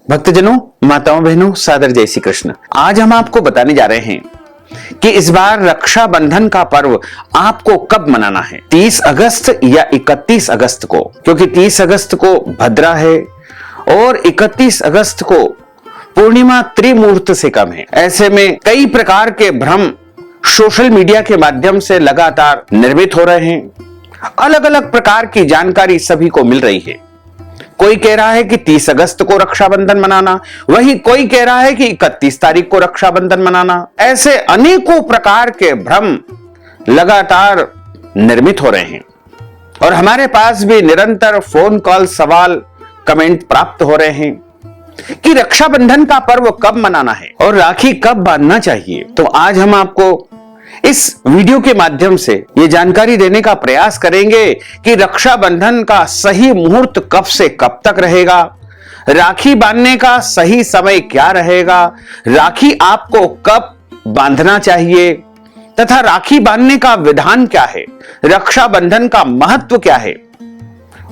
भक्तजनों, माताओं, बहनों, सादर जय श्री कृष्ण। आज हम आपको बताने जा रहे हैं कि इस बार रक्षाबंधन का पर्व आपको कब मनाना है, 30 अगस्त या 31 अगस्त को, क्योंकि 30 अगस्त को भद्रा है और 31 अगस्त को पूर्णिमा त्रिमुहूर्त से कम है। ऐसे में कई प्रकार के भ्रम सोशल मीडिया के माध्यम से लगातार निर्मित हो रहे हैं। अलग अलग प्रकार की जानकारी सभी को मिल रही है। कोई कह रहा है कि 30 अगस्त को रक्षाबंधन मनाना, वहीं कोई कह रहा है कि 31 तारीख को रक्षाबंधन मनाना। ऐसे अनेकों प्रकार के भ्रम लगातार निर्मित हो रहे हैं और हमारे पास भी निरंतर फोन कॉल, सवाल, कमेंट प्राप्त हो रहे हैं कि रक्षाबंधन का पर्व कब मनाना है और राखी कब बांधना चाहिए। तो आज हम आपको इस वीडियो के माध्यम से ये जानकारी देने का प्रयास करेंगे कि रक्षाबंधन का सही मुहूर्त कब से कब तक रहेगा, राखी बांधने का सही समय क्या रहेगा, राखी आपको कब बांधना चाहिए तथा राखी बांधने का विधान क्या है, रक्षाबंधन का महत्व क्या है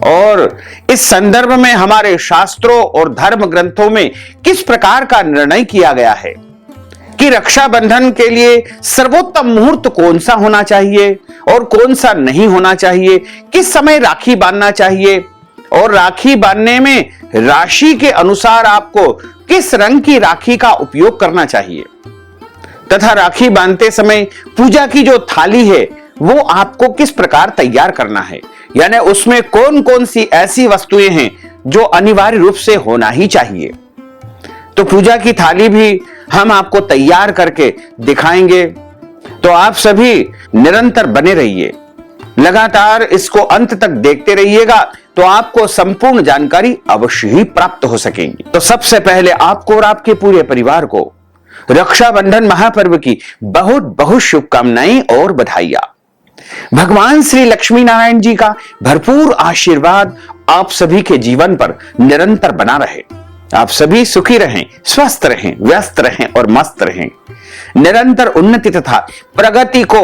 और इस संदर्भ में हमारे शास्त्रों और धर्म ग्रंथों में किस प्रकार का निर्णय किया गया है कि रक्षाबंधन के लिए सर्वोत्तम मुहूर्त कौन सा होना चाहिए और कौन सा नहीं होना चाहिए, किस समय राखी बांधना चाहिए और राखी बांधने में राशि के अनुसार आपको किस रंग की राखी का उपयोग करना चाहिए तथा राखी बांधते समय पूजा की जो थाली है वो आपको किस प्रकार तैयार करना है, यानी उसमें कौन कौन सी ऐसी वस्तुएं हैं जो अनिवार्य रूप से होना ही चाहिए। तो पूजा की थाली भी हम आपको तैयार करके दिखाएंगे। तो आप सभी निरंतर बने रहिए, लगातार इसको अंत तक देखते रहिएगा तो आपको संपूर्ण जानकारी अवश्य ही प्राप्त हो सकेगी। तो सबसे पहले आपको और आपके पूरे परिवार को रक्षाबंधन महापर्व की बहुत बहुत शुभकामनाएं और बधाइयां। भगवान श्री लक्ष्मी नारायण जी का भरपूर आशीर्वाद आप सभी के जीवन पर निरंतर बना रहे। आप सभी सुखी रहें, स्वस्थ रहें, व्यस्त रहें और मस्त रहें, निरंतर उन्नति तथा प्रगति को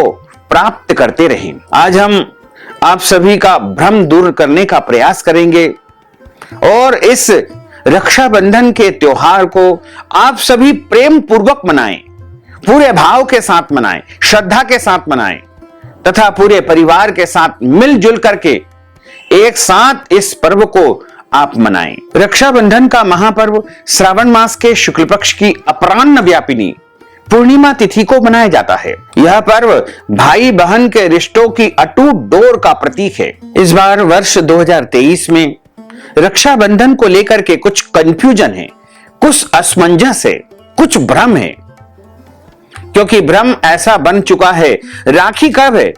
प्राप्त करते रहें। आज हम आप सभी का भ्रम दूर करने का प्रयास करेंगे और इस रक्षाबंधन के त्योहार को आप सभी प्रेम पूर्वक मनाएं, पूरे भाव के साथ मनाएं, श्रद्धा के साथ मनाएं तथा पूरे परिवार के साथ मिलजुल करके एक साथ इस पर्व को आप मनाएं। रक्षाबंधन का महापर्व श्रावण मास के शुक्ल पक्ष की अपराह्न व्यापिनी पूर्णिमा तिथि को मनाया जाता है। यह पर्व भाई बहन के रिश्तों की अटूट डोर का प्रतीक है। इस बार वर्ष 2023 में रक्षाबंधन को लेकर के कुछ कंफ्यूजन है, कुछ असमंजस है, कुछ भ्रम है, क्योंकि भ्रम ऐसा बन चुका है। राखी कब है?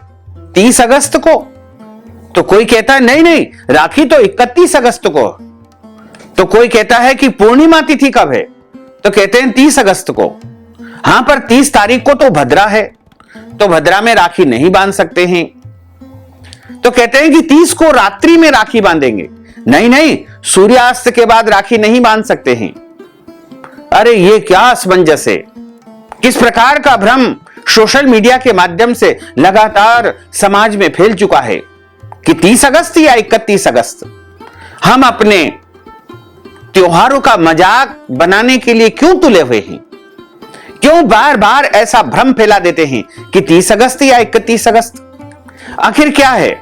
30 अगस्त को। तो कोई कहता है नहीं नहीं, राखी तो 31 अगस्त को। तो कोई कहता है कि पूर्णिमा तिथि कब है? तो कहते हैं 30 अगस्त को। हां, पर 30 तारीख को तो भद्रा है, तो भद्रा में राखी नहीं बांध सकते हैं। तो कहते हैं कि 30 को रात्रि में राखी बांधेंगे। नहीं नहीं, सूर्यास्त के बाद राखी नहीं बांध सकते हैं। अरे ये क्या असमंजस है, किस प्रकार का भ्रम सोशल मीडिया के माध्यम से लगातार समाज में फैल चुका है कि 30 अगस्त या 31 अगस्त। हम अपने त्योहारों का मजाक बनाने के लिए क्यों तुले हुए हैं? क्यों बार बार ऐसा भ्रम फैला देते हैं कि 30 अगस्त या 31 अगस्त? आखिर क्या है?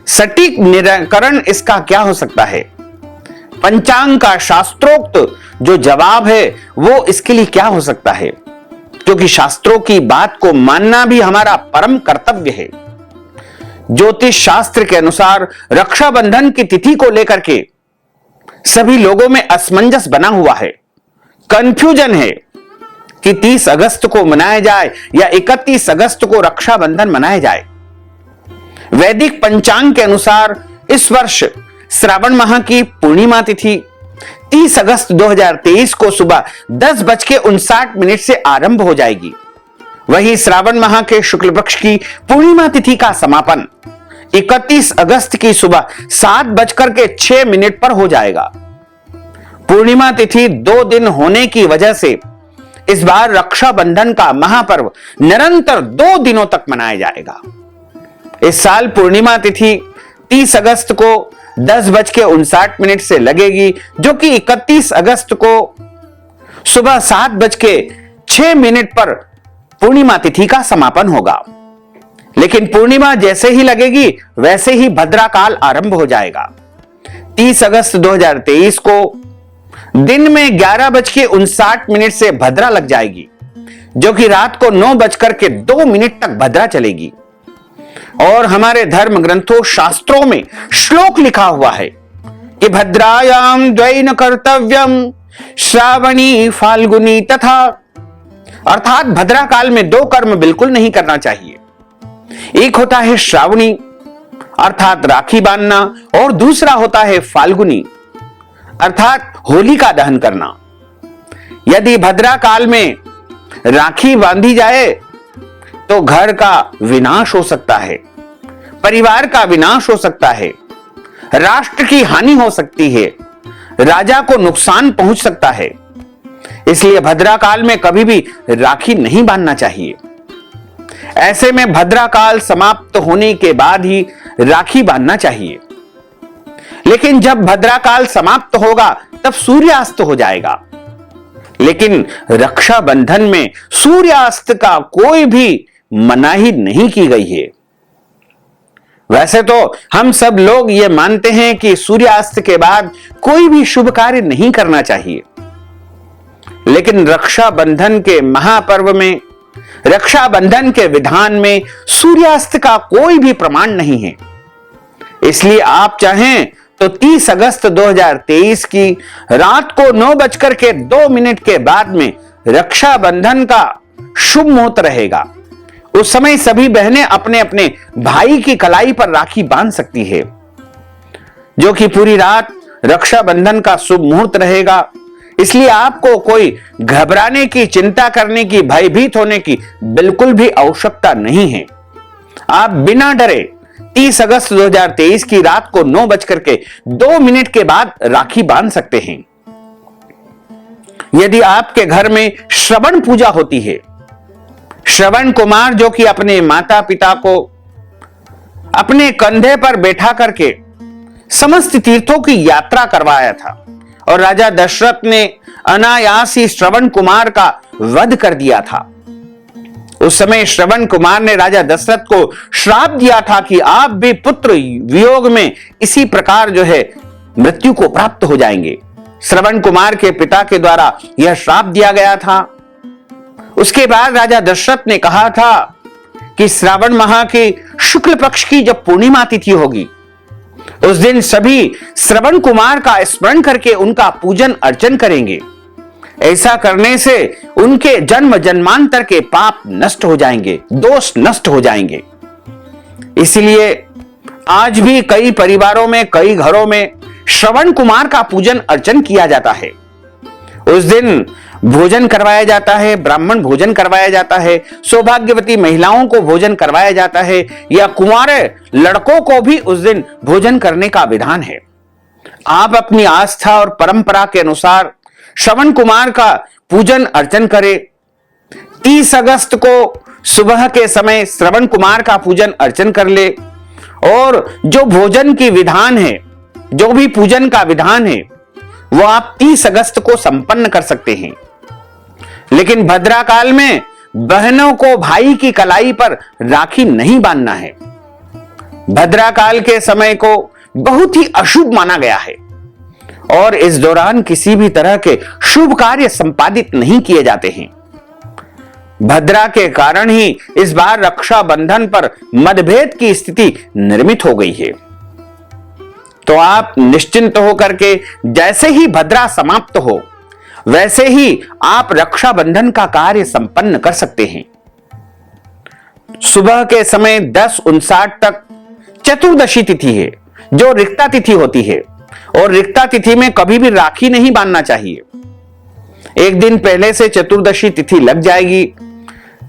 सटीक निराकरण इसका क्या हो सकता है? पंचांग का शास्त्रोक्त जो जवाब है वो इसके लिए क्या हो सकता है? क्योंकि शास्त्रों की बात को मानना भी हमारा परम कर्तव्य है। ज्योतिष शास्त्र के अनुसार रक्षाबंधन की तिथि को लेकर के सभी लोगों में असमंजस बना हुआ है, कंफ्यूजन है कि 30 अगस्त को मनाया जाए या 31 अगस्त को रक्षाबंधन मनाया जाए। वैदिक पंचांग के अनुसार इस वर्ष श्रावण माह की पूर्णिमा तिथि 30 अगस्त 2023 को सुबह 10:59 से आरंभ हो जाएगी। वहीं श्रावण माह के शुक्ल पक्ष की पूर्णिमा तिथि का समापन 31 अगस्त की सुबह 7:06 पर हो जाएगा। पूर्णिमा तिथि 2 दिन होने की वजह से इस बार रक्षाबंधन का महापर्व निरंतर 2 दिनों तक मनाया जाएगा। इस साल पूर्णिमा तिथि 30 अगस्त को 10:59 से लगेगी, जो कि 31 अगस्त को सुबह 7:06 पर पूर्णिमा तिथि का समापन होगा। लेकिन पूर्णिमा जैसे ही लगेगी वैसे ही भद्रा काल आरंभ हो जाएगा। 30 अगस्त 2023 को दिन में 11:59 से भद्रा लग जाएगी, जो कि रात को 9:02 तक भद्रा चलेगी। और हमारे धर्म ग्रंथों शास्त्रों में श्लोक लिखा हुआ है कि भद्रायाम द्वैन कर्तव्यम श्रावणी फाल्गुनी तथा, अर्थात भद्रा काल में दो कर्म बिल्कुल नहीं करना चाहिए। एक होता है श्रावणी अर्थात राखी बांधना, और दूसरा होता है फाल्गुनी अर्थात होलिका दहन करना। यदि भद्रा काल में राखी बांधी जाए तो घर का विनाश हो सकता है, परिवार का विनाश हो सकता है, राष्ट्र की हानि हो सकती है, राजा को नुकसान पहुंच सकता है। इसलिए भद्रा काल में कभी भी राखी नहीं बांधना चाहिए। ऐसे में भद्रा काल समाप्त होने के बाद ही राखी बांधना चाहिए। लेकिन जब भद्रा काल समाप्त होगा तब सूर्यास्त हो जाएगा। लेकिन रक्षाबंधन में सूर्यास्त का कोई भी मनाही नहीं की गई है। वैसे तो हम सब लोग ये मानते हैं कि सूर्यास्त के बाद कोई भी शुभ कार्य नहीं करना चाहिए, लेकिन रक्षाबंधन के महापर्व में, रक्षाबंधन के विधान में सूर्यास्त का कोई भी प्रमाण नहीं है। इसलिए आप चाहें तो 30 अगस्त 2023 की रात को 9:02 के बाद में रक्षाबंधन का शुभ मुहूर्त रहेगा। उस समय सभी बहनें अपने अपने भाई की कलाई पर राखी बांध सकती है, जो कि पूरी रात रक्षाबंधन का शुभ मुहूर्त रहेगा। इसलिए आपको कोई घबराने की, चिंता करने की, भयभीत होने की बिल्कुल भी आवश्यकता नहीं है। आप बिना डरे 30 अगस्त 2023 की रात को 9:02 के बाद राखी बांध सकते हैं। यदि आपके घर में श्रवण पूजा होती है, श्रवण कुमार जो कि अपने माता पिता को अपने कंधे पर बैठा करके समस्त तीर्थों की यात्रा करवाया था, और राजा दशरथ ने अनायास ही श्रवण कुमार का वध कर दिया था। उस समय श्रवण कुमार ने राजा दशरथ को श्राप दिया था कि आप भी पुत्र वियोग में इसी प्रकार जो है मृत्यु को प्राप्त हो जाएंगे। श्रवण कुमार के पिता के द्वारा यह श्राप दिया गया था। उसके बाद राजा दशरथ ने कहा था कि श्रावण माह की शुक्ल पक्ष की जब पूर्णिमा तिथि होगी, उस दिन सभी श्रवण कुमार का स्मरण करके उनका पूजन अर्चन करेंगे। ऐसा करने से उनके जन्म जन्मांतर के पाप नष्ट हो जाएंगे, दोष नष्ट हो जाएंगे। इसलिए आज भी कई परिवारों में, कई घरों में श्रवण कुमार का पूजन अर्चन किया जाता है। उस दिन भोजन करवाया जाता है, ब्राह्मण भोजन करवाया जाता है, सौभाग्यवती महिलाओं को भोजन करवाया जाता है, या कुंवारे लड़कों को भी उस दिन भोजन करने का विधान है। आप अपनी आस्था और परंपरा के अनुसार श्रवण कुमार का पूजन अर्चन करें। 30 अगस्त को सुबह के समय श्रवण कुमार का पूजन अर्चन कर ले, और जो भोजन की विधान है, जो भी पूजन का विधान है, वो आप 30 अगस्त को संपन्न कर सकते हैं। लेकिन भद्रा काल में बहनों को भाई की कलाई पर राखी नहीं बांधना है। भद्रा काल के समय को बहुत ही अशुभ माना गया है, और इस दौरान किसी भी तरह के शुभ कार्य संपादित नहीं किए जाते हैं। भद्रा के कारण ही इस बार रक्षाबंधन पर मतभेद की स्थिति निर्मित हो गई है। तो आप निश्चिंत होकर के जैसे ही भद्रा समाप्त हो वैसे ही आप रक्षाबंधन का कार्य संपन्न कर सकते हैं। सुबह के समय 10:59 तक चतुर्दशी तिथि है, जो रिक्ता तिथि होती है, और रिक्ता तिथि में कभी भी राखी नहीं बांधना चाहिए। एक दिन पहले से चतुर्दशी तिथि लग जाएगी,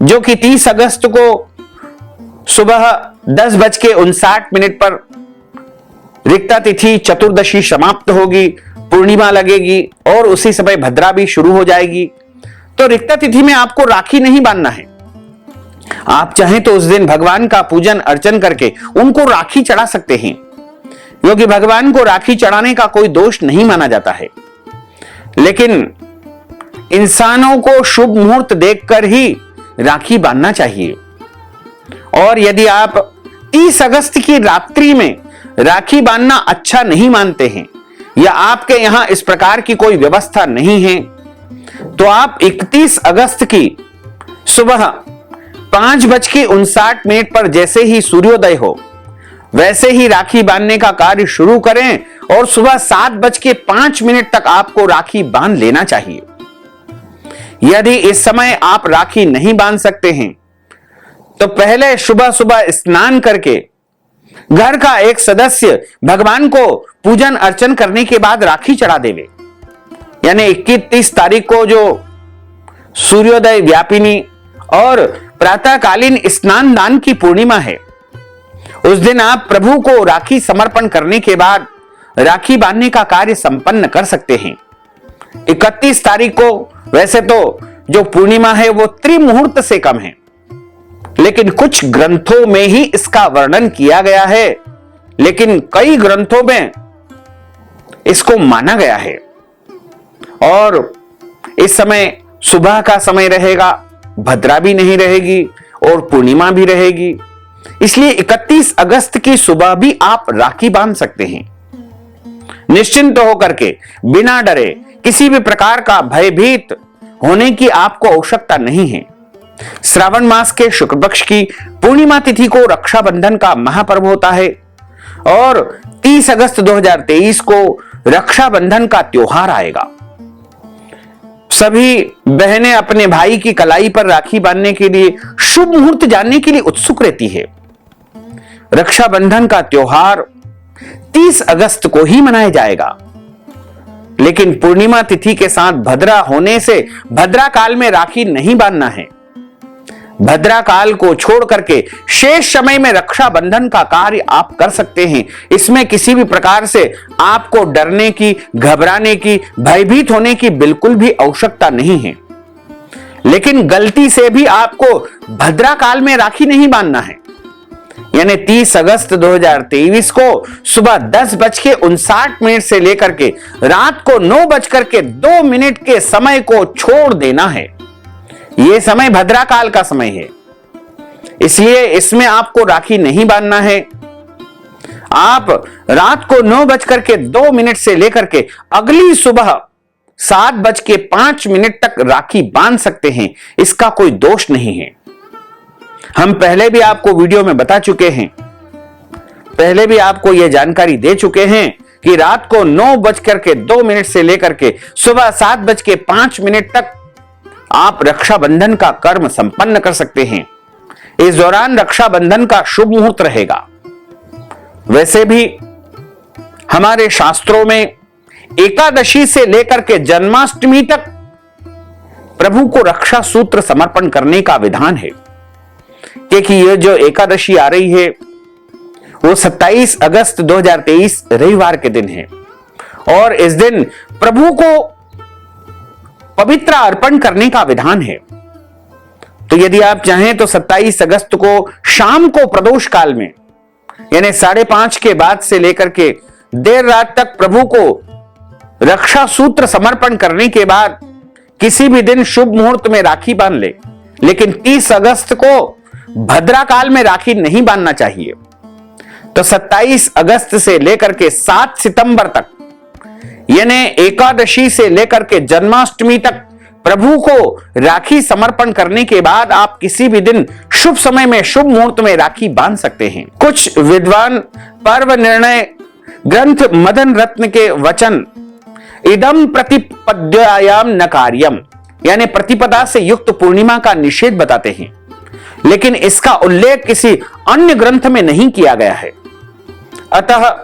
जो कि 30 अगस्त को सुबह 10:59 पर रिक्ता तिथि चतुर्दशी समाप्त होगी, पूर्णिमा लगेगी, और उसी समय भद्रा भी शुरू हो जाएगी। तो रिक्ता तिथि में आपको राखी नहीं बांधना है। आप चाहें तो उस दिन भगवान का पूजन अर्चन करके उनको राखी चढ़ा सकते हैं, क्योंकि भगवान को राखी चढ़ाने का कोई दोष नहीं माना जाता है, लेकिन इंसानों को शुभ मुहूर्त देखकर ही राखी बांधना चाहिए। और यदि आप 30 अगस्त की रात्रि में राखी बांधना अच्छा नहीं मानते हैं या आपके यहां इस प्रकार की कोई व्यवस्था नहीं है, तो आप 31 अगस्त की सुबह 5:59 पर जैसे ही सूर्योदय हो वैसे ही राखी बांधने का कार्य शुरू करें और सुबह 7:05 तक आपको राखी बांध लेना चाहिए। यदि इस समय आप राखी नहीं बांध सकते हैं तो पहले सुबह सुबह स्नान करके घर का एक सदस्य भगवान को पूजन अर्चन करने के बाद राखी चढ़ा देवे। यानी 21-30 तारीख को जो सूर्योदय व्यापिनी और प्रातःकालीन स्नान दान की पूर्णिमा है, उस दिन आप प्रभु को राखी समर्पण करने के बाद राखी बांधने का कार्य संपन्न कर सकते हैं। 31 तारीख को वैसे तो जो पूर्णिमा है वो त्रिमुहूर्त से कम है, लेकिन कुछ ग्रंथों में ही इसका वर्णन किया गया है, लेकिन कई ग्रंथों में इसको माना गया है। और इस समय सुबह का समय रहेगा, भद्रा भी नहीं रहेगी और पूर्णिमा भी रहेगी, इसलिए 31 अगस्त की सुबह भी आप राखी बांध सकते हैं। निश्चिंत होकर के बिना डरे, किसी भी प्रकार का भयभीत होने की आपको आवश्यकता नहीं है। श्रावण मास के शुक्ल पक्ष की पूर्णिमा तिथि को रक्षाबंधन का महापर्व होता है और 30 अगस्त 2023 को रक्षाबंधन का त्योहार आएगा। सभी बहनें अपने भाई की कलाई पर राखी बांधने के लिए शुभ मुहूर्त जानने के लिए उत्सुक रहती है। रक्षाबंधन का त्योहार 30 अगस्त को ही मनाया जाएगा, लेकिन पूर्णिमा तिथि के साथ भद्रा होने से भद्रा काल में राखी नहीं बांधना है। भद्रा काल को छोड़ करके शेष समय में रक्षाबंधन का कार्य आप कर सकते हैं। इसमें किसी भी प्रकार से आपको डरने की, घबराने की, भयभीत होने की बिल्कुल भी आवश्यकता नहीं है। लेकिन गलती से भी आपको भद्रा काल में राखी नहीं बांधना है। यानी 30 अगस्त 2023 को सुबह 10:59 से लेकर के रात को 9:02 के समय को छोड़ देना है। यह समय भद्रा काल का समय है, इसलिए इसमें आपको राखी नहीं बांधना है। आप रात को 9:02 से लेकर के अगली सुबह 7:05 तक राखी बांध सकते हैं, इसका कोई दोष नहीं है। हम पहले भी आपको वीडियो में बता चुके हैं, पहले भी आपको यह जानकारी दे चुके हैं कि रात को 9:02 से लेकर के सुबह 7:05 तक आप रक्षाबंधन का कर्म संपन्न कर सकते हैं। इस दौरान रक्षाबंधन का शुभ मुहूर्त रहेगा। वैसे भी हमारे शास्त्रों में एकादशी से लेकर के जन्माष्टमी तक प्रभु को रक्षा सूत्र समर्पण करने का विधान है, क्योंकि यह जो एकादशी आ रही है वो 27 अगस्त 2023 रविवार के दिन है और इस दिन प्रभु को पवित्र अर्पण करने का विधान है। तो यदि आप चाहें तो 27 अगस्त को शाम को प्रदोष काल में यानी 5:30 के बाद से लेकर के देर रात तक प्रभु को रक्षा सूत्र समर्पण करने के बाद किसी भी दिन शुभ मुहूर्त में राखी बांध ले, लेकिन 30 अगस्त को भद्रा काल में राखी नहीं बांधना चाहिए। तो 27 अगस्त से लेकर के 7 सितंबर तक यानी एकादशी से लेकर के जन्माष्टमी तक प्रभु को राखी समर्पण करने के बाद आप किसी भी दिन शुभ समय में, शुभ मुहूर्त में राखी बांध सकते हैं। कुछ विद्वान पर्व निर्णय ग्रंथ मदन रत्न के वचन इदम प्रतिपद्यायाम न कार्यम यानी प्रतिपदा से युक्त पूर्णिमा का निषेध बताते हैं, लेकिन इसका उल्लेख किसी अन्य ग्रंथ में नहीं किया गया है। अतः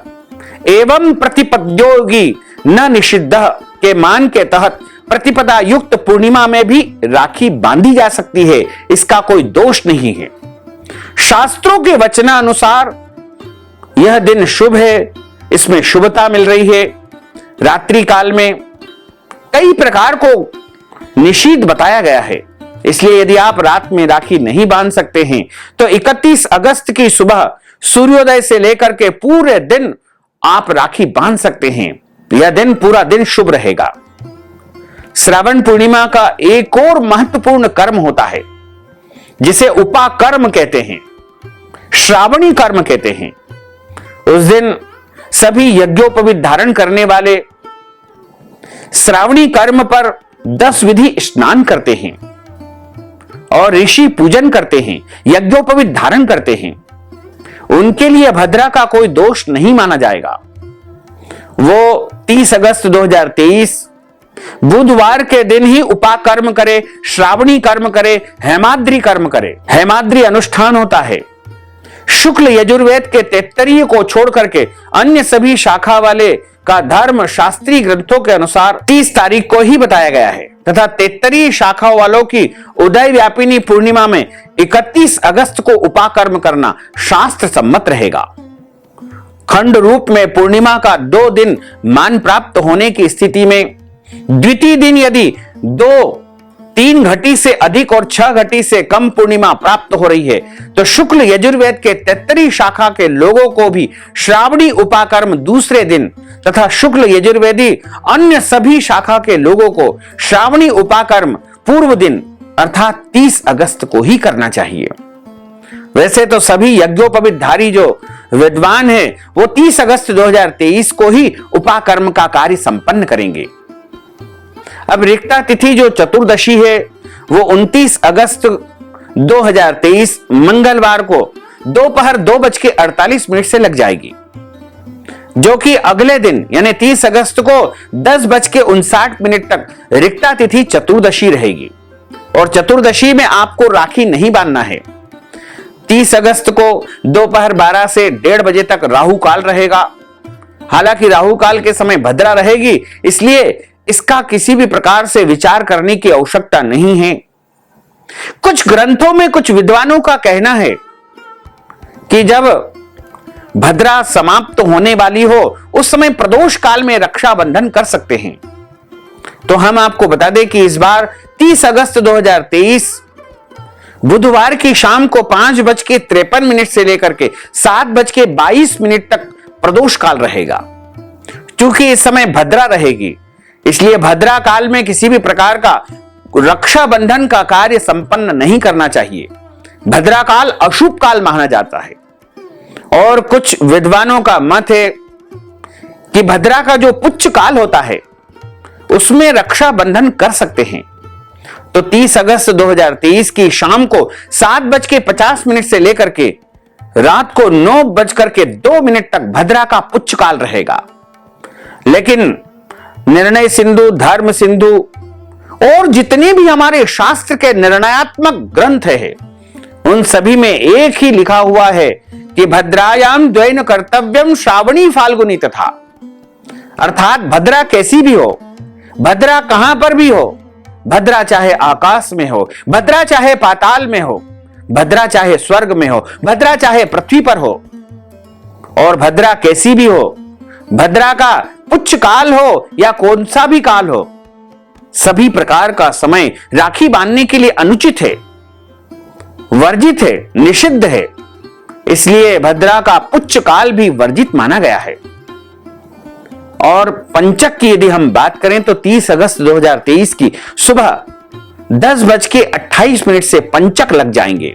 एवं प्रतिपद्योगी न निषिद्ध के मान के तहत प्रतिपदा युक्त पूर्णिमा में भी राखी बांधी जा सकती है, इसका कोई दोष नहीं है। शास्त्रों के वचनानुसार यह दिन शुभ है, इसमें शुभता मिल रही है। रात्रि काल में कई प्रकार को निषिद्ध बताया गया है, इसलिए यदि आप रात में राखी नहीं बांध सकते हैं तो 31 अगस्त की सुबह सूर्योदय से लेकर के पूरे दिन आप राखी बांध सकते हैं। यह दिन पूरा दिन शुभ रहेगा। श्रावण पूर्णिमा का एक और महत्वपूर्ण कर्म होता है जिसे उपाकर्म कहते हैं, श्रावणी कर्म कहते हैं। उस दिन सभी यज्ञोपवीत धारण करने वाले श्रावणी कर्म पर 10 विधि स्नान करते हैं और ऋषि पूजन करते हैं, यज्ञोपवीत धारण करते हैं। उनके लिए भद्रा का कोई दोष नहीं माना जाएगा। वो 30 अगस्त 2023 बुधवार के दिन ही उपाकर्म करे, श्रावणी कर्म करे, हेमाद्री कर्म करे। हेमाद्री अनुष्ठान होता है शुक्ल यजुर्वेद के 33 को छोड़ करके अन्य सभी शाखा वाले का धर्म शास्त्रीय ग्रंथों के अनुसार 30 तारीख को ही बताया गया है तथा 33 शाखाओं वालों की उदय व्यापिनी पूर्णिमा में 31 अगस्त को उपाकर्म करना शास्त्र सम्मत रहेगा। खंड रूप में पूर्णिमा का 2 दिन मान प्राप्त होने की स्थिति में द्वितीय दिन यदि 2-3 घटी से अधिक और 6 घटी से कम पूर्णिमा प्राप्त हो रही है तो शुक्ल यजुर्वेद के 33 शाखा के लोगों को भी श्रावणी उपाकर्म दूसरे दिन तथा शुक्ल यजुर्वेदी अन्य सभी शाखा के लोगों को श्रावणी उपाकर्म पूर्व दिन अर्थात 30 अगस्त को ही करना चाहिए। वैसे तो सभी यज्ञोपवीतधारी जो विद्वान हैं वो 30 अगस्त 2023 को ही उपाकर्म का कार्य संपन्न करेंगे। अब रिक्ता तिथि जो चतुर्दशी है वो 29 अगस्त 2023 मंगलवार को दोपहर 2:48 से लग जाएगी, जो कि अगले दिन यानी 30 अगस्त को 10:59 तक रिक्ता तिथि चतुर्दशी रहेगी। और चतुर्दशी में आपको राखी नहीं बांधना है। 30 अगस्त को दोपहर 12 से 1:30 बजे तक राहु काल रहेगा। हालांकि राहु काल के समय भद्रा रहेगी, इसलिए इसका किसी भी प्रकार से विचार करने की आवश्यकता नहीं है। कुछ ग्रंथों में कुछ विद्वानों का कहना है कि जब भद्रा समाप्त होने वाली हो उस समय प्रदोष काल में रक्षाबंधन कर सकते हैं। तो हम आपको बता दें कि इस बार 30 अगस्त 2023 बुधवार की शाम को 5:53 से लेकर के 7:22 तक प्रदोष काल रहेगा। क्योंकि इस समय भद्रा रहेगी, इसलिए भद्रा काल में किसी भी प्रकार का रक्षाबंधन का कार्य संपन्न नहीं करना चाहिए। भद्रा काल अशुभ काल माना जाता है। और कुछ विद्वानों का मत है कि भद्रा का जो पुच्छ काल होता है उसमें रक्षाबंधन कर सकते हैं। तो 30 अगस्त 2023 की शाम को 7:50 से लेकर के रात को 9:02 तक भद्रा का पुच्छ काल रहेगा। लेकिन निर्णय सिंधु, धर्म सिंधु और जितने भी हमारे शास्त्र के निर्णयात्मक ग्रंथ है उन सभी में एक ही लिखा हुआ है कि भद्रायाम द्वैन कर्तव्यम श्रावणी फाल्गुनी तथा। अर्थात भद्रा कैसी भी हो, भद्रा कहां पर भी हो, भद्रा चाहे आकाश में हो, भद्रा चाहे पाताल में हो, भद्रा चाहे स्वर्ग में हो, भद्रा चाहे पृथ्वी पर हो, और भद्रा कैसी भी हो, भद्रा का पुच्छ काल हो या कौन सा भी काल हो, सभी प्रकार का समय राखी बांधने के लिए अनुचित है, वर्जित है, निषिद्ध है। इसलिए भद्रा का पुच्छ काल भी वर्जित माना गया है। और पंचक की यदि हम बात करें तो 30 अगस्त 2023 की सुबह 10:28 से पंचक लग जाएंगे,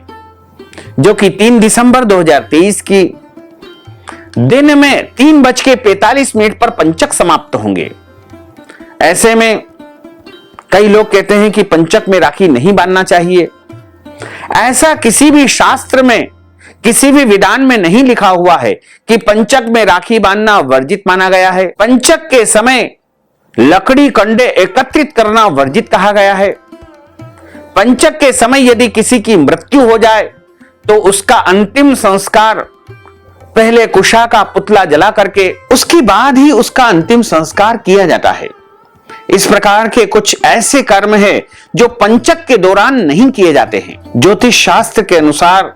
जो कि 3 दिसंबर 2023 की दिन में 3:45 पर पंचक समाप्त होंगे। ऐसे में कई लोग कहते हैं कि पंचक में राखी नहीं बांधना चाहिए। ऐसा किसी भी शास्त्र में, किसी भी विधान में नहीं लिखा हुआ है कि पंचक में राखी बांधना वर्जित माना गया है। पंचक के समय लकड़ी कंडे एकत्रित करना वर्जित कहा गया है। पंचक के समय यदि किसी की मृत्यु हो जाए तो उसका अंतिम संस्कार पहले कुशा का पुतला जला करके उसके बाद ही उसका अंतिम संस्कार किया जाता है। इस प्रकार के कुछ ऐसे कर्म हैं जो पंचक के दौरान नहीं किए जाते हैं। ज्योतिष शास्त्र के अनुसार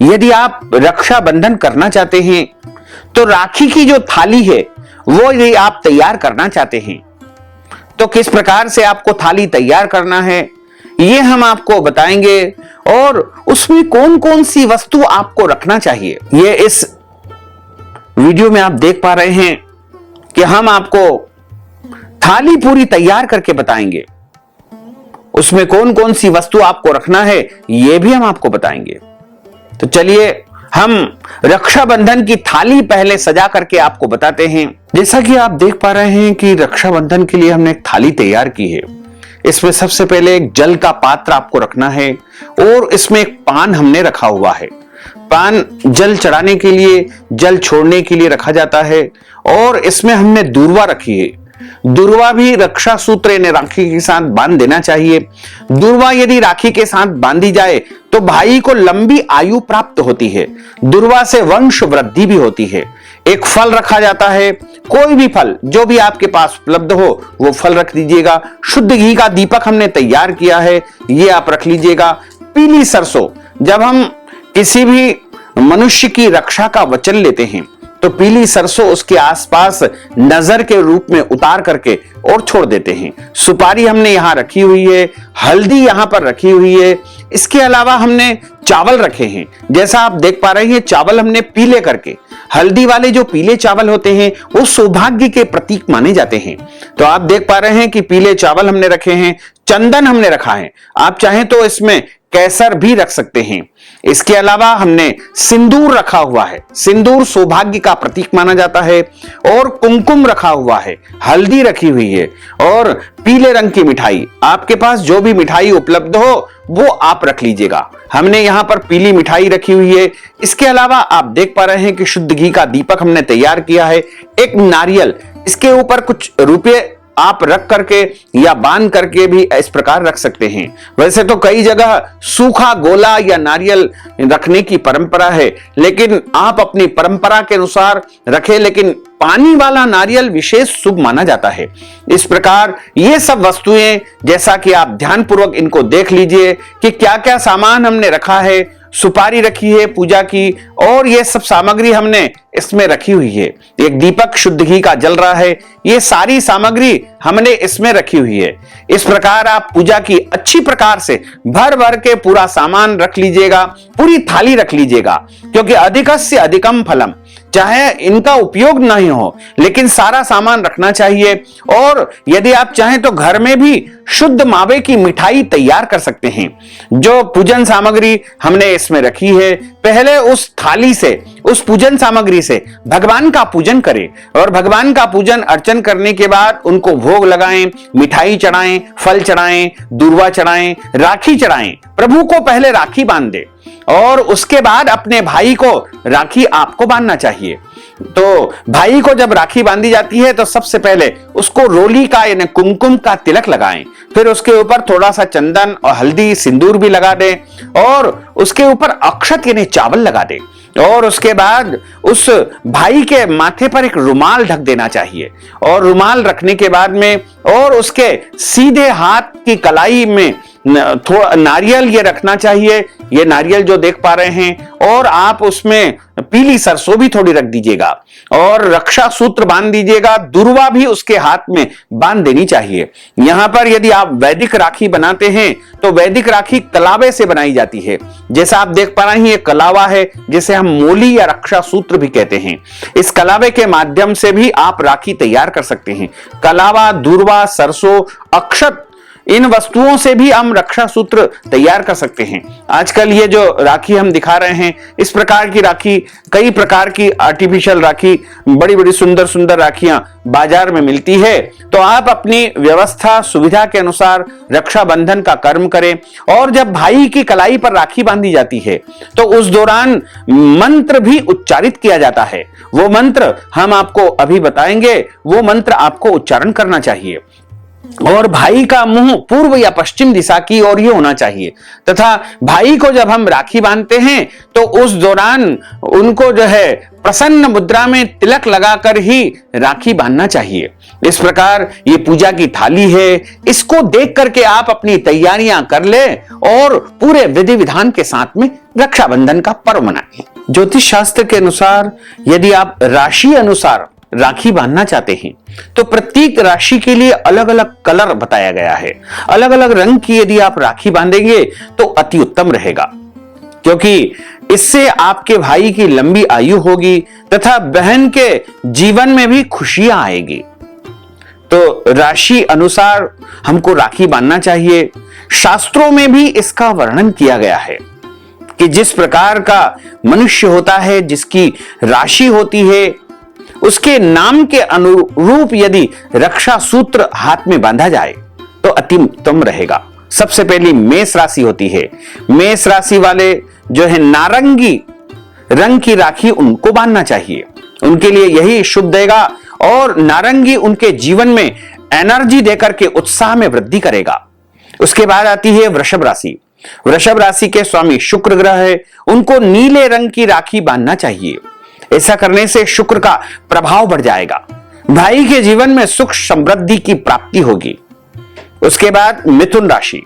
यदि आप रक्षाबंधन करना चाहते हैं तो राखी की जो थाली है वो यदि आप तैयार करना चाहते हैं तो किस प्रकार से आपको थाली तैयार करना है ये हम आपको बताएंगे, और उसमें कौन कौन सी वस्तु आपको रखना चाहिए ये इस वीडियो में आप देख पा रहे हैं कि हम आपको थाली पूरी तैयार करके बताएंगे। उसमें कौन कौन सी वस्तु आपको रखना है यह भी हम आपको बताएंगे। तो चलिए हम रक्षाबंधन की थाली पहले सजा करके आपको बताते हैं। जैसा कि आप देख पा रहे हैं कि रक्षाबंधन के लिए हमने एक थाली तैयार की है। इसमें सबसे पहले एक जल का पात्र आपको रखना है और इसमें एक पान हमने रखा हुआ है। पान जल चढ़ाने के लिए, जल छोड़ने के लिए रखा जाता है। और इसमें हमने दूर्वा रखी है। दूर्वा भी रक्षा सूत्र यानी राखी के साथ बांध देना चाहिए। दूर्वा यदि राखी के साथ बांधी जाए तो भाई को लंबी आयु प्राप्त होती है। दूर्वा से वंश वृद्धि भी होती है। एक फल रखा जाता है, कोई भी फल जो भी आपके पास उपलब्ध हो वो फल रख दीजिएगा। शुद्ध घी का दीपक हमने तैयार किया है, ये आप रख लीजिएगा। पीली सरसों, जब हम किसी भी मनुष्य की रक्षा का वचन लेते हैं तो पीली सरसों उसके आसपास नजर के रूप में उतार करके और छोड़ देते हैं। सुपारी हमने यहां रखी हुई है, हल्दी यहां पर रखी हुई है। इसके अलावा हमने चावल रखे हैं। जैसा आप देख पा रहे हैं चावल हमने पीले करके, हल्दी वाले जो पीले चावल होते हैं वो सौभाग्य के प्रतीक माने जाते हैं। तो आप देख पा रहे हैं कि पीले चावल हमने रखे हैं। चंदन हमने रखा है, आप चाहें तो इसमें केसर भी रख सकते हैं। इसके अलावा हमने सिंदूर रखा हुआ है। सिंदूर सौभाग्य का प्रतीक माना जाता है। और कुमकुम रखा हुआ है, हल्दी रखी हुई है और पीले रंग की मिठाई। आपके पास जो भी मिठाई उपलब्ध हो वो आप रख लीजिएगा। हमने यहां पर पीली मिठाई रखी हुई है। इसके अलावा आप देख पा रहे हैं कि शुद्ध घी का दीपक हमने तैयार किया है। एक नारियल, इसके ऊपर कुछ रुपए आप रख करके या बांध करके भी इस प्रकार रख सकते हैं। वैसे तो कई जगह सूखा गोला या नारियल रखने की परंपरा है, लेकिन आप अपनी परंपरा के अनुसार रखें, लेकिन पानी वाला नारियल विशेष शुभ माना जाता है। इस प्रकार ये सब वस्तुएं, जैसा कि आप ध्यानपूर्वक इनको देख लीजिए कि क्या क्या सामान हमने रखा है। सुपारी रखी है पूजा की और ये सब सामग्री हमने इसमें रखी हुई है। एक दीपक शुद्ध घी का जल रहा है, ये सारी सामग्री हमने इसमें रखी हुई है। इस प्रकार आप पूजा की अच्छी प्रकार से भर भर के पूरा सामान रख लीजिएगा, पूरी थाली रख लीजिएगा। क्योंकि अधिकस्य अधिकम फलम, चाहे इनका उपयोग नहीं हो लेकिन सारा सामान रखना चाहिए। और यदि आप चाहें तो घर में भी शुद्ध मावे की मिठाई तैयार कर सकते हैं। जो पूजन सामग्री हमने इसमें रखी है, पहले उस थाली से, उस पूजन सामग्री से भगवान का पूजन करें और भगवान का पूजन अर्चन करने के बाद उनको भोग लगाएं, मिठाई चढ़ाएं, फल चढ़ाएं, दूर्वा चढ़ाएं, राखी चढ़ाएं। प्रभु को पहले राखी बांध दे और उसके बाद अपने भाई को राखी आपको बांधना चाहिए। तो भाई को जब राखी बांधी जाती है तो सबसे पहले उसको रोली का यानी कुमकुम का तिलक लगाएं, फिर उसके ऊपर थोड़ा सा चंदन और हल्दी सिंदूर भी लगा दें और उसके ऊपर अक्षत यानी चावल लगा दें। और उसके बाद उस भाई के माथे पर एक रुमाल ढक देना चाहिए। और रुमाल रखने के बाद में और उसके सीधे हाथ की कलाई में थोड़ा नारियल ये रखना चाहिए। ये नारियल जो देख पा रहे हैं, और आप उसमें पीली सरसों भी थोड़ी रख दीजिएगा और रक्षा सूत्र बांध दीजिएगा। दुर्वा भी उसके हाथ में बांध देनी चाहिए। यहां पर यदि आप वैदिक राखी बनाते हैं तो वैदिक राखी कलावे से बनाई जाती है। जैसा आप देख पा रहे हैं ये कलावा है, जिसे हम मोली या रक्षा सूत्र भी कहते हैं। इस कलावे के माध्यम से भी आप राखी तैयार कर सकते हैं। कलावा, दुर्वा, सरसों, अक्षत, इन वस्तुओं से भी हम रक्षा सूत्र तैयार कर सकते हैं। आजकल ये जो राखी हम दिखा रहे हैं, इस प्रकार की राखी, कई प्रकार की आर्टिफिशियल राखी, बड़ी बड़ी सुंदर सुंदर राखियां बाजार में मिलती है। तो आप अपनी व्यवस्था सुविधा के अनुसार रक्षाबंधन का कर्म करें। और जब भाई की कलाई पर राखी बांधी जाती है तो उस दौरान मंत्र भी उच्चारित किया जाता है। वो मंत्र हम आपको अभी बताएंगे, वो मंत्र आपको उच्चारण करना चाहिए। और भाई का मुंह पूर्व या पश्चिम दिशा की ओर ही होना चाहिए। तथा भाई को जब हम राखी बांधते हैं तो उस दौरान उनको जो है प्रसन्न मुद्रा में तिलक लगाकर ही राखी बांधना चाहिए। इस प्रकार ये पूजा की थाली है, इसको देख करके आप अपनी तैयारियां कर ले और पूरे विधि विधान के साथ में रक्षाबंधन का पर्व मनाएं। ज्योतिष शास्त्र के अनुसार यदि आप राशि अनुसार राखी बांधना चाहते हैं तो प्रत्येक राशि के लिए अलग अलग कलर बताया गया है। अलग अलग रंग की यदि आप राखी बांधेंगे तो अति उत्तम रहेगा। क्योंकि इससे आपके भाई की लंबी आयु होगी तथा बहन के जीवन में भी खुशियां आएगी। तो राशि अनुसार हमको राखी बांधना चाहिए। शास्त्रों में भी इसका वर्णन किया गया है कि जिस प्रकार का मनुष्य होता है, जिसकी राशि होती है, उसके नाम के अनुरूप यदि रक्षा सूत्र हाथ में बांधा जाए तो अति उत्तम रहेगा। सबसे पहली मेष राशि होती है। मेष राशि वाले जो है नारंगी रंग की राखी उनको बांधना चाहिए, उनके लिए यही शुभ देगा और नारंगी उनके जीवन में एनर्जी देकर के उत्साह में वृद्धि करेगा। उसके बाद आती है वृषभ राशि। वृषभ राशि के स्वामी शुक्र ग्रह है, उनको नीले रंग की राखी बांधना चाहिए। ऐसा करने से शुक्र का प्रभाव बढ़ जाएगा, भाई के जीवन में सुख समृद्धि की प्राप्ति होगी। उसके बाद मिथुन राशि।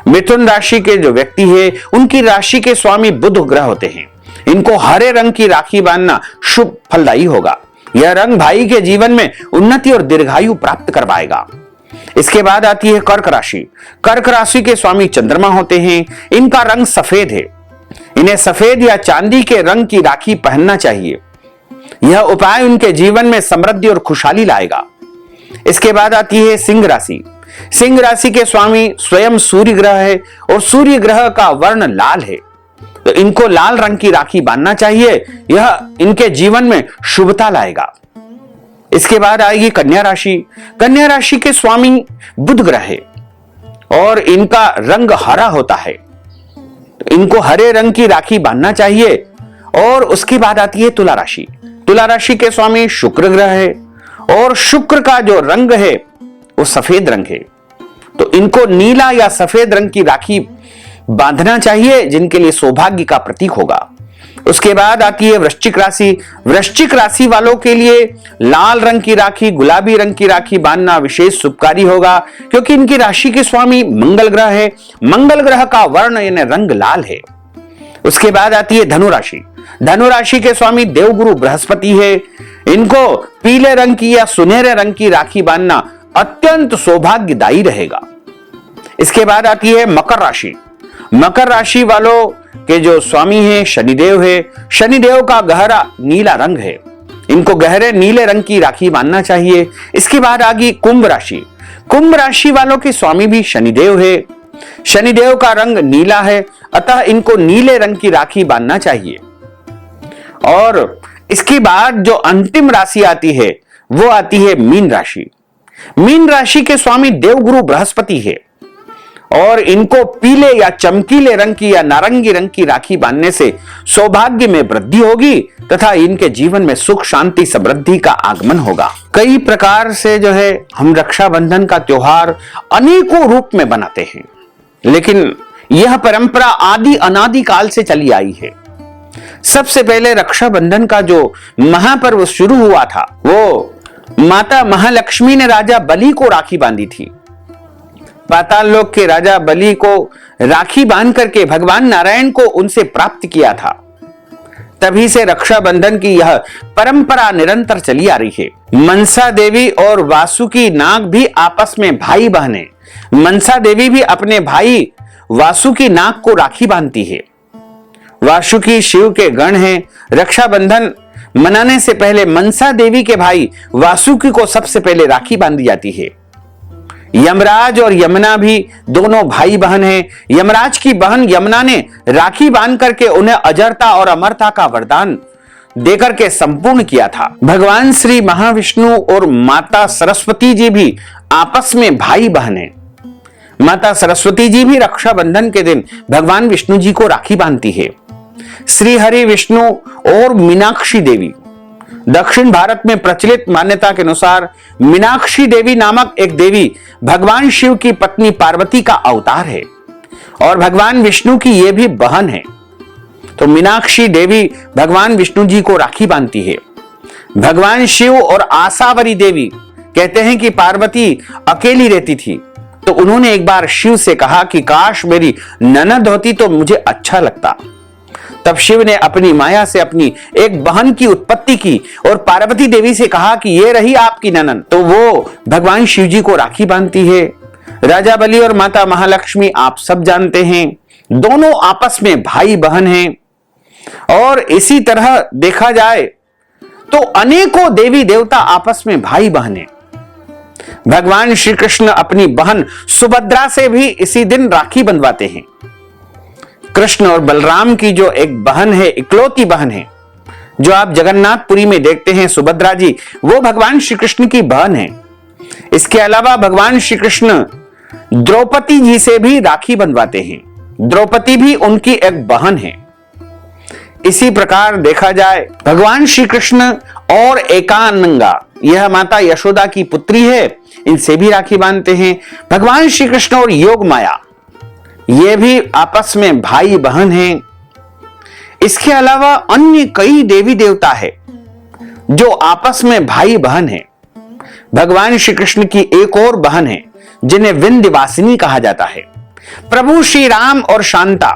मिथुन राशि के जो व्यक्ति है उनकी राशि के स्वामी बुध ग्रह होते हैं। इनको हरे रंग की राखी बांधना शुभ फलदायी होगा। यह रंग भाई के जीवन में उन्नति और दीर्घायु प्राप्त करवाएगा। इसके बाद आती है कर्क राशि। कर्क राशि के स्वामी चंद्रमा होते हैं, इनका रंग सफेद है। इन्हें सफेद या चांदी के रंग की राखी पहनना चाहिए। यह उपाय उनके जीवन में समृद्धि और खुशहाली लाएगा। इसके बाद आती है सिंह राशि। सिंह राशि के स्वामी स्वयं सूर्य ग्रह है और सूर्य ग्रह का वर्ण लाल है, तो इनको लाल रंग की राखी बांधना चाहिए। यह इनके जीवन में शुभता लाएगा। इसके बाद आएगी कन्या राशि। कन्या राशि के स्वामी बुध ग्रह है और इनका रंग हरा होता है, तो इनको हरे रंग की राखी बांधना चाहिए। और उसके बाद आती है तुला राशि। तुला राशि के स्वामी शुक्र ग्रह है और शुक्र का जो रंग है वो सफेद रंग है, तो इनको नीला या सफेद रंग की राखी बांधना चाहिए, जिनके लिए सौभाग्य का प्रतीक होगा। उसके बाद आती है वृश्चिक राशि। वृश्चिक राशि वालों के लिए लाल रंग की राखी, गुलाबी रंग की राखी बांधना विशेष शुभकारी होगा, क्योंकि इनकी राशि के स्वामी मंगल ग्रह है। मंगल ग्रह का वर्ण यानी रंग लाल है। उसके बाद आती है धनु राशि। धनु राशि के स्वामी देवगुरु बृहस्पति है। इनको पीले रंग की या सुनहरे रंग की राखी बांधना अत्यंत सौभाग्यदायी रहेगा। इसके बाद आती है मकर राशि। मकर राशि वालों के जो स्वामी है शनिदेव है। शनिदेव का गहरा नीला रंग है, इनको गहरे नीले रंग की राखी बांधना चाहिए। इसके बाद आ गई कुंभ राशि। कुंभ राशि वालों के स्वामी भी शनिदेव है। शनिदेव का रंग नीला है, अतः इनको नीले रंग की राखी बांधना चाहिए। और इसके बाद जो अंतिम राशि आती है वो आती है मीन राशि। मीन राशि के स्वामी देवगुरु बृहस्पति है और इनको पीले या चमकीले रंग की या नारंगी रंग की राखी बांधने से सौभाग्य में वृद्धि होगी तथा इनके जीवन में सुख शांति समृद्धि का आगमन होगा। कई प्रकार से जो है हम रक्षाबंधन का त्योहार अनेकों रूप में बनाते हैं, लेकिन यह परंपरा आदि अनादि काल से चली आई है। सबसे पहले रक्षाबंधन का जो महापर्व शुरू हुआ था वो माता महालक्ष्मी ने राजा बलि को राखी बांधी थी। पाताल लोक के राजा बलि को राखी बांध करके भगवान नारायण को उनसे प्राप्त किया था। तभी से रक्षाबंधन की यह परंपरा निरंतर चली आ रही है। मनसा देवी और वासुकी नाग भी आपस में भाई बहन हैं। मनसा देवी भी अपने भाई वासुकी नाग को राखी बांधती है। वासुकी शिव के गण हैं। रक्षाबंधन मनाने से पहले मनसा देवी के भाई वासुकी को सबसे पहले राखी बांधी जाती है। यमराज और यमुना भी दोनों भाई बहन हैं। यमराज की बहन यमुना ने राखी बांध करके उन्हें अजरता और अमरता का वरदान देकर के संपूर्ण किया था। भगवान श्री महाविष्णु और माता सरस्वती जी भी आपस में भाई बहन हैं। माता सरस्वती जी भी रक्षाबंधन के दिन भगवान विष्णु जी को राखी बांधती है। श्री हरि विष्णु और मीनाक्षी देवी, दक्षिण भारत में प्रचलित मान्यता के अनुसार मीनाक्षी देवी नामक एक देवी भगवान शिव की पत्नी पार्वती का अवतार है और भगवान विष्णु की ये भी बहन है। तो मीनाक्षी देवी भगवान विष्णु जी को राखी बांधती है। भगवान शिव और आसावरी देवी कहते हैं कि पार्वती अकेली रहती थी, तो उन्होंने एक बार शिव से कहा कि काश मेरी ननद होती तो मुझे अच्छा लगता। तब शिव ने अपनी माया से अपनी एक बहन की उत्पत्ति की और पार्वती देवी से कहा कि ये रही आपकी ननद। तो वो भगवान शिव जी को राखी बांधती है। राजा बलि और माता महालक्ष्मी आप सब जानते हैं, दोनों आपस में भाई बहन हैं। और इसी तरह देखा जाए तो अनेकों देवी देवता आपस में भाई बहन हैं। भगवान श्री कृष्ण अपनी बहन सुभद्रा से भी इसी दिन राखी बंधवाते हैं। कृष्ण और बलराम की जो एक बहन है, इकलौती बहन है, जो आप जगन्नाथपुरी में देखते हैं, सुभद्रा जी, वो भगवान श्री कृष्ण की बहन है। इसके अलावा भगवान श्री कृष्ण द्रौपदी जी से भी राखी बंधवाते हैं। द्रौपदी भी उनकी एक बहन है। इसी प्रकार देखा जाए भगवान श्री कृष्ण और एकानंगा, यह माता यशोदा की पुत्री है, इनसे भी राखी बांधते हैं। भगवान श्री कृष्ण और योग माया, ये भी आपस में भाई बहन हैं। इसके अलावा अन्य कई देवी देवता है जो आपस में भाई बहन हैं। भगवान श्री कृष्ण की एक और बहन है जिन्हें विंध्यवासिनी कहा जाता है। प्रभु श्री राम और शांता,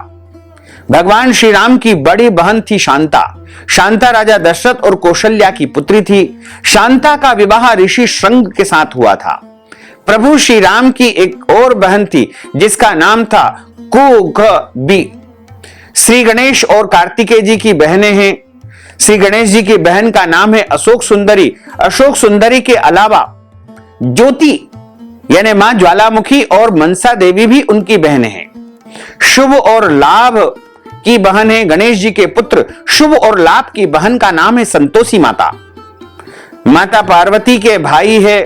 भगवान श्री राम की बड़ी बहन थी शांता। शांता राजा दशरथ और कौशल्या की पुत्री थी। शांता का विवाह ऋषि श्रृंग के साथ हुआ था। प्रभु श्री राम की एक और बहन थी जिसका नाम था कुघबी। श्री गणेश और कार्तिकेय जी की बहनें हैं। श्री गणेश जी की बहन का नाम है अशोक सुंदरी। अशोक सुंदरी के अलावा ज्योति यानी मां ज्वालामुखी और मनसा देवी भी उनकी बहनें हैं। शुभ और लाभ की बहन है गणेश जी के पुत्र शुभ और लाभ की बहन का नाम है संतोषी माता। माता पार्वती के भाई है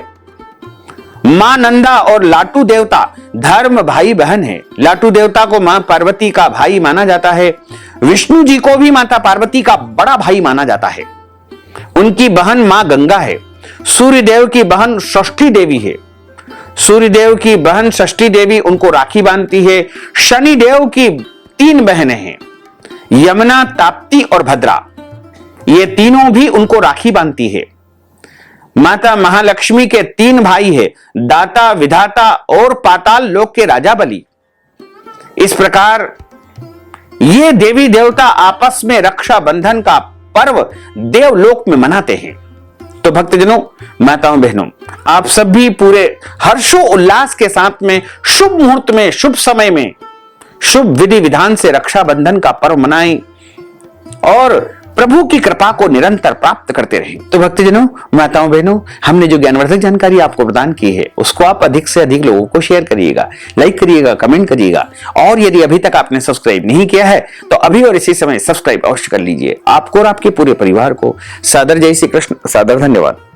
मां नंदा और लाटू देवता धर्म भाई बहन है। लाटू देवता को मां पार्वती का भाई माना जाता है। विष्णु जी को भी माता पार्वती का बड़ा भाई माना जाता है। उनकी बहन मां गंगा है। सूर्य देव की बहन षष्ठी देवी है। सूर्य देव की बहन षष्ठी देवी उनको राखी बांधती है। शनि देव की 3 बहनें हैं, यमुना, ताप्ती और भद्रा। ये तीनों भी उनको राखी बांधती है। माता महालक्ष्मी के 3 भाई है, दाता, विधाता और पाताल लोक के राजा बलि। इस प्रकार ये देवी देवता आपस में रक्षा बंधन का पर्व देवलोक में मनाते हैं। तो भक्तजनों, माताओं, बहनों, आप सभी पूरे हर्षो उल्लास के साथ में शुभ मुहूर्त में, शुभ समय में, शुभ विधि विधान से रक्षाबंधन का पर्व मनाएं और प्रभु की कृपा को निरंतर प्राप्त करते रहें। तो भक्तजनों, माताओं, बहनों, हमने जो ज्ञानवर्धक जानकारी आपको प्रदान की है उसको आप अधिक से अधिक लोगों को शेयर करिएगा, लाइक करिएगा, कमेंट करिएगा। और यदि अभी तक आपने सब्सक्राइब नहीं किया है तो अभी और इसी समय सब्सक्राइब अवश्य कर लीजिए। आपको और आपके पूरे परिवार को सादर जय श्री कृष्ण, सादर धन्यवाद।